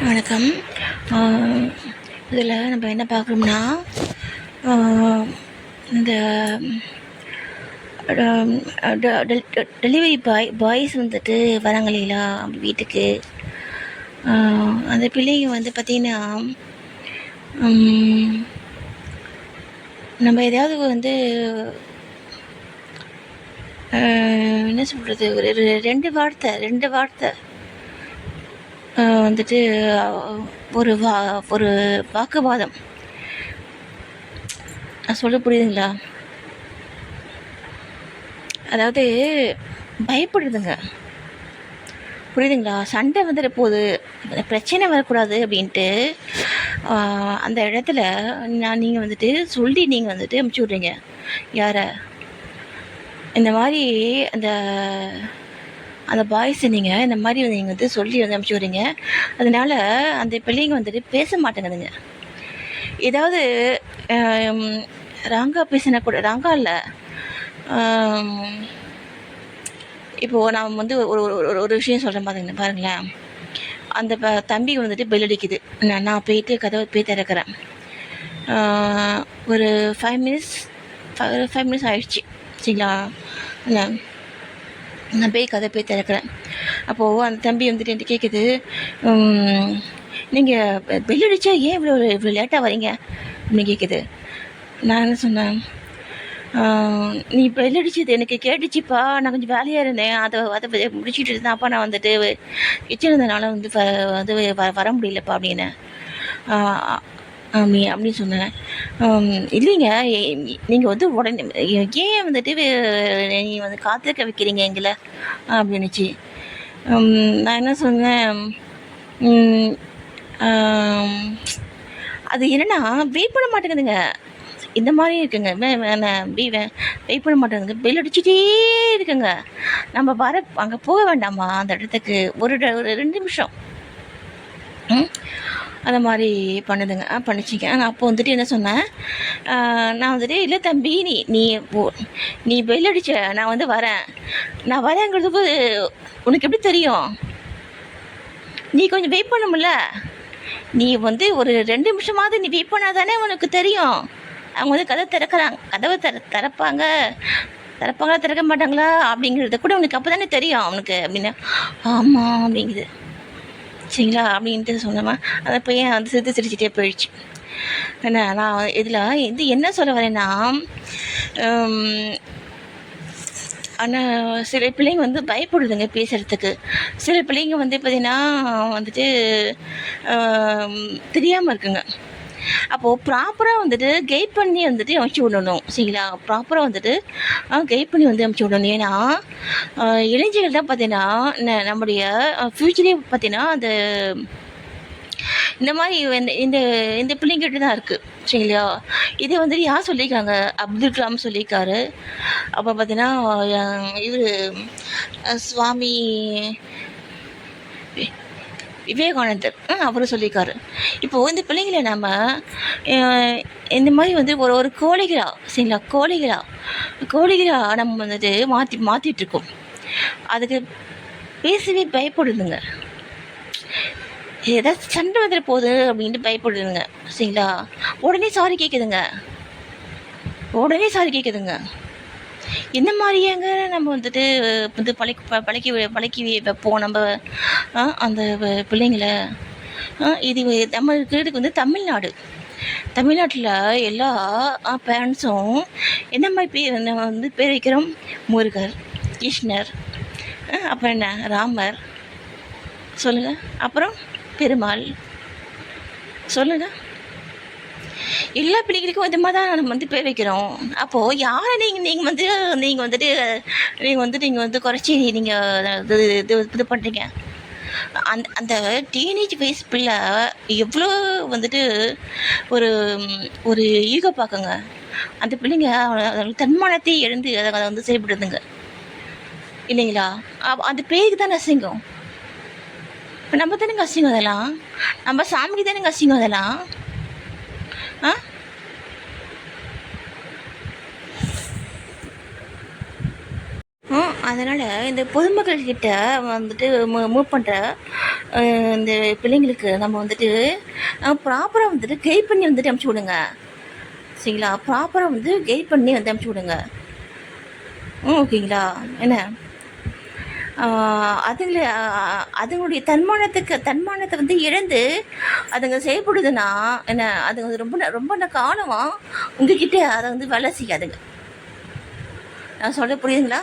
வணக்கம். இதில் நம்ம என்ன பார்க்குறோம்னா, இந்த டெலிவரி பாய்ஸ் வந்துட்டு வராங்க இல்லைங்களா வீட்டுக்கு. அந்த பிள்ளைங்க வந்து பார்த்திங்கன்னா, நம்ம ஏதாவது வந்து என்ன சொல்கிறது, ஒரு ரெண்டு வார்த்தை வந்துட்டு ஒரு வாக்குவாதம் சொல்ல புரியுதுங்களா? அதாவது பயப்படுதுங்க, புரியுதுங்களா? சண்டை வந்துட போகுது, பிரச்சனை வரக்கூடாது அப்படின்ட்டு அந்த இடத்துல நீங்கள் வந்துட்டு சொல்லி நீங்கள் வந்துட்டு அமுச்சு விட்றீங்க. யாரை? இந்த மாதிரி அந்த பாய்ஸை நீங்கள் இந்த மாதிரி வந்து நீங்கள் வந்து சொல்லி வந்து அமுச்சு விட்றீங்க. அதனால் அந்த பிள்ளைங்க வந்துட்டு பேச மாட்டேங்குதுங்க. ஏதாவது ராங்கா பேசினா கூட, ராங்கா இல்லை, இப்போது நான் வந்து ஒரு விஷயம் சொல்கிறேன் பாருங்களேன். அந்த தம்பி வந்துட்டு பெல் அடிக்குது, நான் போயிட்டு கதவை போய் திறக்கிறேன். ஒரு 5 மினிட்ஸ் ஆயிடுச்சு, சரிங்களா? நான் கதை போய் திறக்கிறேன். அப்போது அந்த தம்பி வந்துட்டு என்கிட்ட கேட்குது, நீங்கள் பெல் அடித்தா ஏன் இவ்வளோ லேட்டாக வரீங்க அப்படின்னு கேட்குது. நான் என்ன சொன்னேன், நீ பெல் அடிச்சது எனக்கு கேட்டுச்சுப்பா, நான் கொஞ்சம் வேலையாக இருந்தேன், அதை முடிச்சுட்டு இருந்தாப்பா நான் வந்துட்டு கிச்சன் இருந்தனால வந்து வர முடியலப்பா அப்படின்னு அப்படின்னு சொன்னேன். இல்லைங்க, நீங்கள் வந்து உடனே ஏன் வந்துட்டு நீங்கள் வந்து காத்திருக்க வைக்கிறீங்க எங்களை அப்படின்னுச்சு. நான் என்ன சொன்னேன், அது என்னென்னா வெயிட் பண்ண மாட்டேங்குதுங்க. இந்த மாதிரி இருக்குங்க, வெயிட் பண்ண மாட்டேங்குதுங்க, பெல் அடிச்சுட்டே இருக்குங்க. நம்ம அங்கே போக வேண்டாமா அந்த இடத்துக்கு? ஒரு 2 நிமிஷம் அந்த மாதிரி பண்ணுதுங்க, பண்ணிச்சிங்க. நான் அப்போ வந்துட்டு என்ன சொன்னேன், நான் வந்துட்டு இல்லை தம்பி, நீ பெல் அடிச்ச, நான் வந்து நான் வரேங்கிறது உனக்கு எப்படி தெரியும்? நீ கொஞ்சம் வெயிட் பண்ணமுல்ல, நீ வந்து ஒரு 2 நிமிஷமாவது நீ வெயிட் பண்ணாதானே உனக்கு தெரியும். அவங்க வந்து கதவை திறப்பாங்களா திறக்க மாட்டாங்களா அப்படிங்கிறத கூட உனக்கு அப்போ தானே தெரியும் அவனுக்கு அப்படின்னு. ஆமாம் அப்படிங்குது, சரிங்களா அப்படின்ட்டு சொன்னோமா. அந்த பையன் வந்து சிரிச்சிட்டே போயிடுச்சு. ஏன்னா நான் இதில் என்ன சொல்ல வரேன்னா, ஆனால் சில பிள்ளைங்க வந்து பயப்படுதுங்க பேசுகிறதுக்கு. சில பிள்ளைங்க வந்து பார்த்திங்கன்னா வந்துட்டு தெரியாமல் இருக்குங்க. அப்போது ப்ராப்பராக வந்துட்டு கைட் பண்ணி வந்துட்டு அமுச்சு விடணும், சரிங்களா? ப்ராப்பராக வந்துட்டு கைட் பண்ணி வந்து அமுச்சு விடணும். ஏன்னா இளைஞர்கள் தான் பார்த்தீங்கன்னா நம்முடைய ஃப்யூச்சரே பார்த்தீங்கன்னா இந்த மாதிரி இந்த இந்த பிள்ளைங்கிட்ட தான் இருக்குது, சரிங்களா? இதை வந்துட்டு யார் சொல்லியிருக்காங்க? அப்துல் கலாம் சொல்லியிருக்காரு. அப்போ பார்த்தீங்கன்னா இவர் சுவாமி விவேகானந்தர் அவரும் சொல்லியிருக்காரு. இப்போது இந்த பிள்ளைங்களை நம்ம இந்த மாதிரி வந்து ஒரு கோழிகளா, சரிங்களா, கோழிகளா நம்ம வந்துட்டு மாற்றிட்டுருக்கோம். அதுக்கு பேசவே பயப்படுதுங்க. ஏதாச்சும் சண்டை வந்துட போகுது அப்படின்ட்டு பயப்படுதுங்க, சரிங்களா? உடனே சாரி கேட்குதுங்க. இந்த மாதிரியாங்க நம்ம வந்துட்டு வந்து பழக்கி வைப்போம் நம்ம அந்த பிள்ளைங்களை. இது நம்ம இருக்கிறதுக்கு வந்து தமிழ்நாட்டில் எல்லா பேரண்ட்ஸும் என்ன மாதிரி நம்ம வந்து பேர் வைக்கிறோம்? முருகர், கிருஷ்ணர், அப்புறம் என்ன ராமர், சொல்லுங்கள், அப்புறம் பெருமாள், சொல்லுங்கள். எல்லா பிள்ளைகளுக்கும் இந்த மாதிரி தான் நம்ம வந்து பேர் வைக்கிறோம். அப்போது யாரை நீங்கள் வந்துட்டு குறைச்சி நீங்கள் இது பண்ணுறீங்க? அந்த டீனேஜ் வயசு பிள்ளை எவ்வளோ வந்துட்டு ஒரு ஈகோ பார்க்குங்க. அந்த பிள்ளைங்க தன்மானத்தை எழுந்து அதை வந்து செயல்படுதுங்க, இல்லைங்களா? அந்த பேருக்கு தானே அசிங்கம். இப்போ நம்ம தானேங்க அசிங்கம் அதெல்லாம், நம்ம சாமிக்கு தானேங்க அசிங்கம் அதெல்லாம். அதனால் இந்த பொதுமக்கள்கிட்ட வந்துட்டு மூவ் பண்ணுற இந்த பிள்ளைங்களுக்கு நம்ம வந்துட்டு ப்ராப்பராக வந்துட்டு கைட் பண்ணி வந்துட்டு அனுப்பிச்சி விடுங்க. சரிங்களா? ப்ராப்பராக வந்து கைட் பண்ணி வந்து அனுப்பிச்சி விடுங்க. ஓகேங்களா? என்ன அதுங்கள அதுங்களுடைய தன்மானத்தை வந்து இழந்து அதுங்க செயல்படுதுன்னா என்ன, அதுங்க வந்து ரொம்ப காலமாக உங்ககிட்ட அதை வந்து வேலை செய்யாதுங்க. நான் சொல்ல புரியுதுங்களா?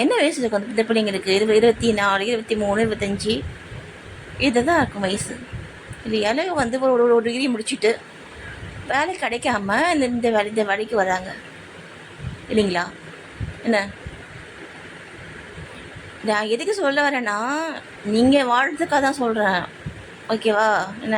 என்ன வயசு இருக்கும் இந்த பிள்ளைங்களுக்கு? 24, 23, 25 இதுதான் இருக்கும் வயசு இல்லையா? வந்து ஒரு டிகிரி முடிச்சுட்டு வேலை கிடைக்காம இந்த வேலைக்கு வராங்க இல்லைங்களா? என்ன நான் எதுக்கு சொல்ல வரேன்னா, நீங்கள் வாழ்றதுக்காக தான் சொல்கிறேன். ஓகேவா? என்ன